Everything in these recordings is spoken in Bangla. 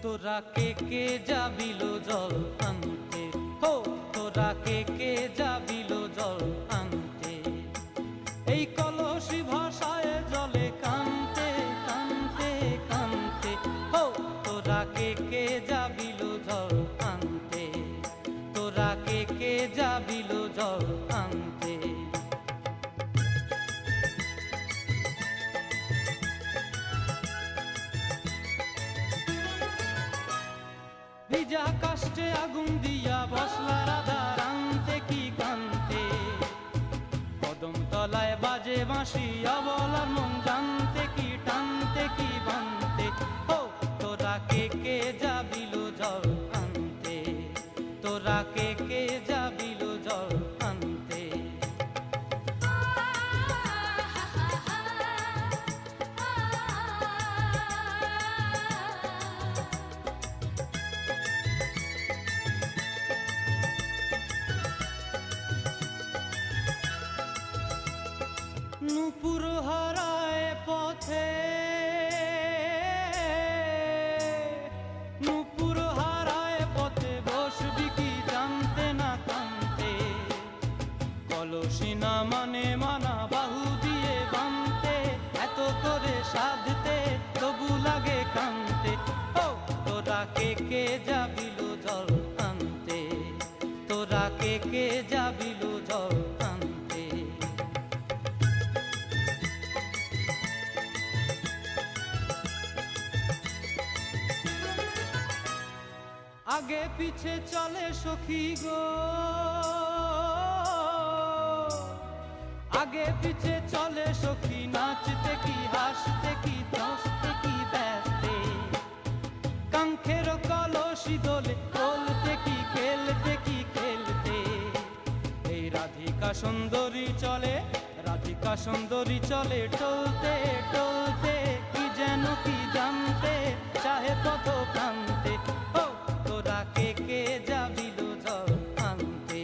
তোরা কে যাবিল জল আনতে, হো তোরা কে যাবিল জল আনতে, এই কলসি ভাষায় জলে কানতে কানতে কানতে, হো তোরা কে যাবিল জল আনতে, তোরা কে যাবিল জল আনতে। ভিজা কাষ্টে আগুন দিয়া বসলা রাধা রানতে কি কানতে, কদম তলায় বাজে বাঁশি অবলার মন জানতে কি টানতে কি বানতে, হো তোরা কে যাবিল জল আনতে, তোরা কে যাবিল জল আনতে। নূপুর হারায় পথে, নূপুর হারায় পথে বসবি কি জানতে না কানতে, কলসি না মানে মানা বাহু দিয়ে বানতে, এত করে সাধতে তবু লাগে কানতে, ও তোরা কে যাবিল জল আনতে, তোরা কে যাবিল জল আনতে। আগে পিছে চলে সখী গো, আগে পিছে চলে সখী, নাচতে কি হাসতে কি দশতে কি ব্যস্তে, কাঙ্ক্ষের কলসি দোলে বলতে কি খেলতে কি খেলতে, এই রাধিকা সুন্দরী চলে, রাধিকা সুন্দরী চলে টলতে টলতে, কি যেন কি জানতে চাহে পথ কান্তে, ও তোরা কে যাবিল জল আনতে,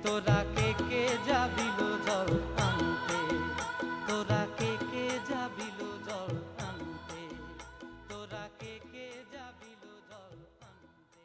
তোরা কে যাবিল জল আনতে, তোরা কে যাবিল জল আনতে, তোরা কে যাবিল জল আনতে।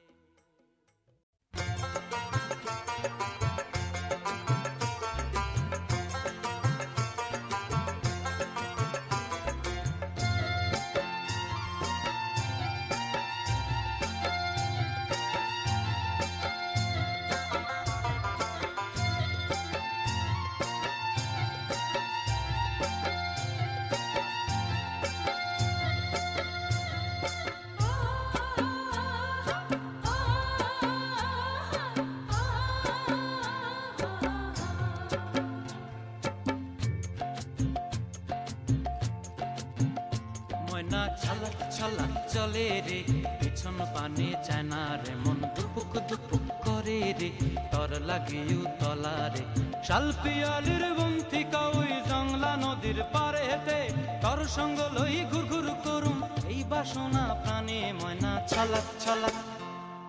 ময়না ছলক ছলক চলে রে, পিছন পানে চায় না রে, মন দুপুক দুপুক করে রে, তর লাগে তলা রে, শাল পিয়ালির বন্থিকা ওই জংলা নদীর পারে হেতে, তর সঙ্গ লই ঘুর ঘুর করুম এই বাসনা প্রাণে। ময়না ছলক ছলক,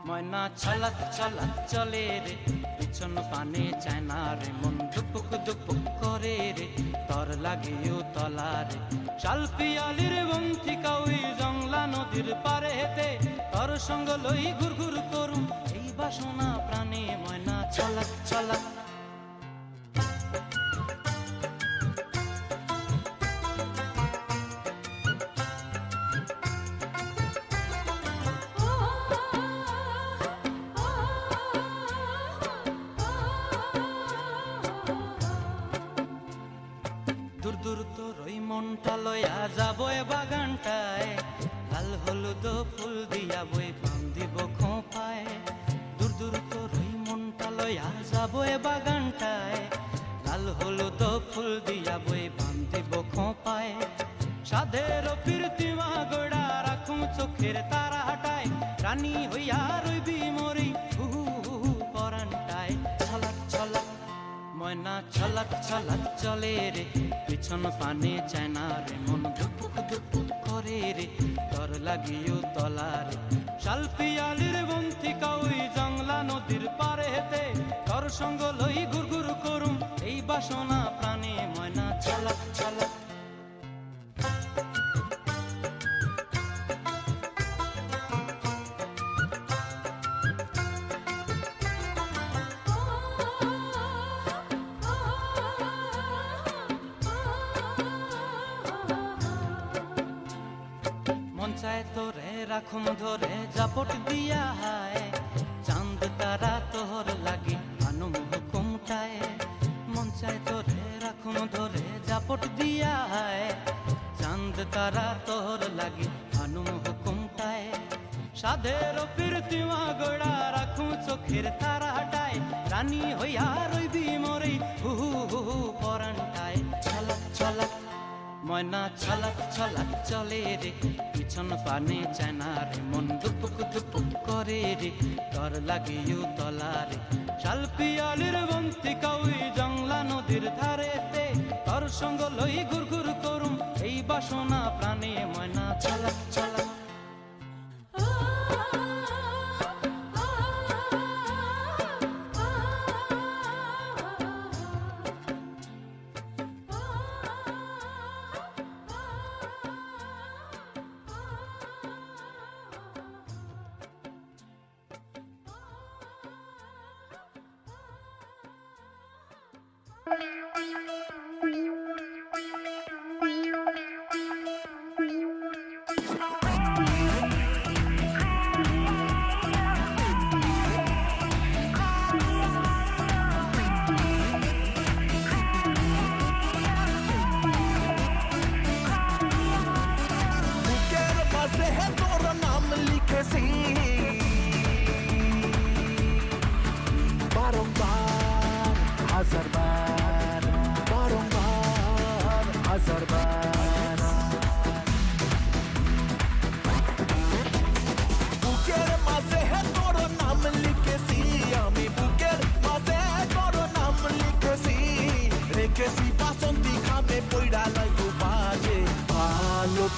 ময়না ছলক ছলক চলে রে, পিছন পানে চায় না রে, মন দুপুক দুপুক করে রে, তর লাগে তলা রে, শাল পিয়ালির বন্থিকা ওই জংলা নদীর পারে হেতে, তর সঙ্গ লই ঘুর ঘুর করুম এই বাসনা প্রাণে। ময়না ছলক ছলক। দূর দূর তোর ওই মনটা লয়া যাবো এ বাগানটায়, লাল হলুদ ফুল দিয়া বই বান্ধিব খোঁপায়। দূর দূর তোর ওই মনটা লয়া যাবো এ বাগানটায়, লাল হলুদ ফুল দিয়া বই বান্ধিব খোঁপায়। সাধের প্রীতিমা গোড়া রাখুম চোখের তারা হাটায়, রানী হইয়া রইবি মরি হুহু হুহু পরানটায়। ছলক ছলক ময়না ছলক ছলক চলে রে, পিছন পানে চায় না রে, মন দুপুক দুপুক করে রে, তর লাগিও তলা রে, শাল পিয়ালির বন্থিকা ওই জংলা নদীর পারে হেতে তোর সঙ্গ লই ঘুরঘুর করুম এই বাসনা প্রাণে ময়না ছলক ছলক। মন চায় তোরে রাখুম ধরে জাপট দিয়া হায় চাঁদ তারা তোর লাগি আনুম হুকুমটায়। মন চায় তোরে রাখুম ধরে জাপট দিয়া হায় চাঁদ তারা তোর লাগি আনুম হুকুমটায়। সাধের প্রীতিমা গোড়া রাখুম চোখের তারা হাটায় রানী হইয়া রইবি মরে হু হু হু হু পরানটায়। ছলক ছলক ময়না ছলক ছলক চলে রে পিছন পানে চায়না রে মন দুপুক দুপুক করে রে তোর লাগিও তলারে। শালপিয়ালির বন্তি কাউই জংলা নদীর ধারেতে তোর সঙ্গ লই ঘুরঘুর করুম এই বাসনা প্রাণে ময়না ছলক ছলক।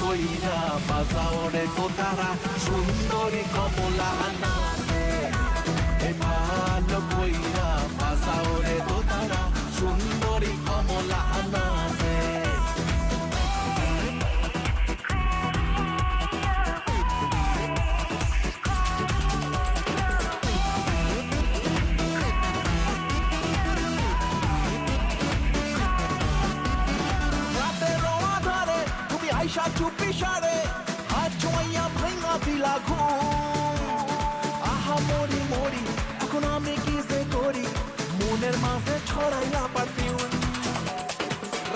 কইরা বাজাওরে কোতারা সুন্দরী কমলা নাচে। ভালো কইরা বাজাওরে কোতারা সুন্দরী কমলা নাচে। চুপি সারে হাত ছোঁয়া ভাঙা দিলা ঘুম। আহা মরি মরি এখন আমি কি যে করি মনের মাঝে ছড়াইয়া পারফিউম।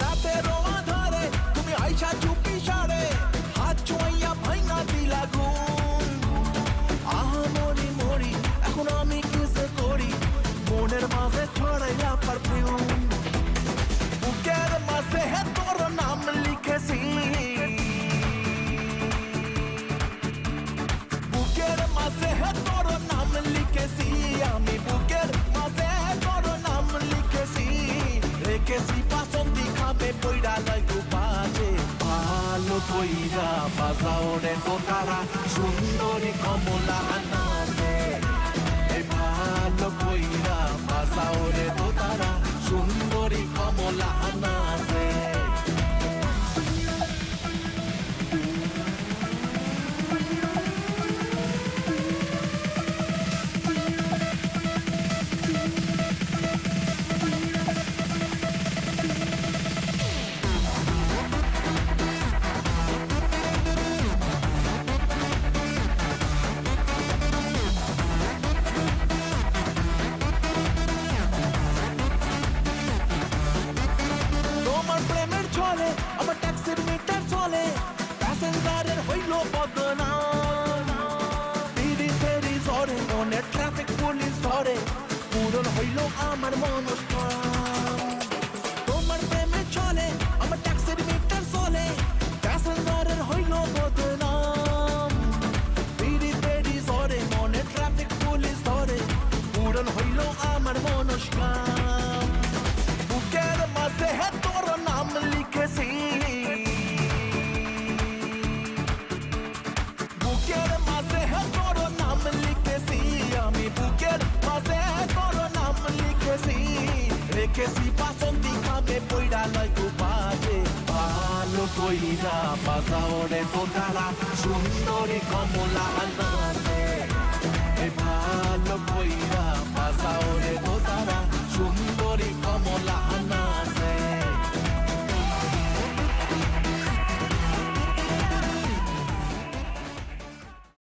রাতের আধারে তুমি আইসা চুপি সারে হাত ছোঁয়া ভাঙা দিলা ঘুম। আহা মরি মরি এখন আমি কি যে করি মনের মাঝে ছড়াইয়া পারফিউম। বুকের মাঝে তোর নাম লিখেছি তোর নাম লিখেছি আমি বুকের মাঝে তোর নাম লিখেছি। রেখেছি বাসন্তী খাবে পইরা লাগু বাজে। ভালো কইরা বাজাওরে কোতারা সুন্দরী কমলা নাচে। ভালো কইরা বাজাওরে কোতারা সুন্দরী কমলা নাচে। আমার ট্যাক্সির মিটার চলে প্যাসেঞ্জারের হইল বদনাম। তিরি ফেরি ধরে মনে ট্রাফিক পুলিশ ধরে পূরণ হইল আমার মনস্কাম। তোমার প্রেমে চলে আমার ট্যাক্সির মিটার চলে প্যাসেঞ্জারের হইল বদনাম। তিরি ফেরি ধরে মনে ট্রাফিক পুলিশ ধরে পূরণ হইল আমার মনস্কাম। বুকের মাঝে তোর নাম লিখেছি দেখেছি বাসন্তী খামে পইড়া লয় গো বাজে ভালো কইরা বাজাও রে তোতারা সুন্দরী কমলা আলমাস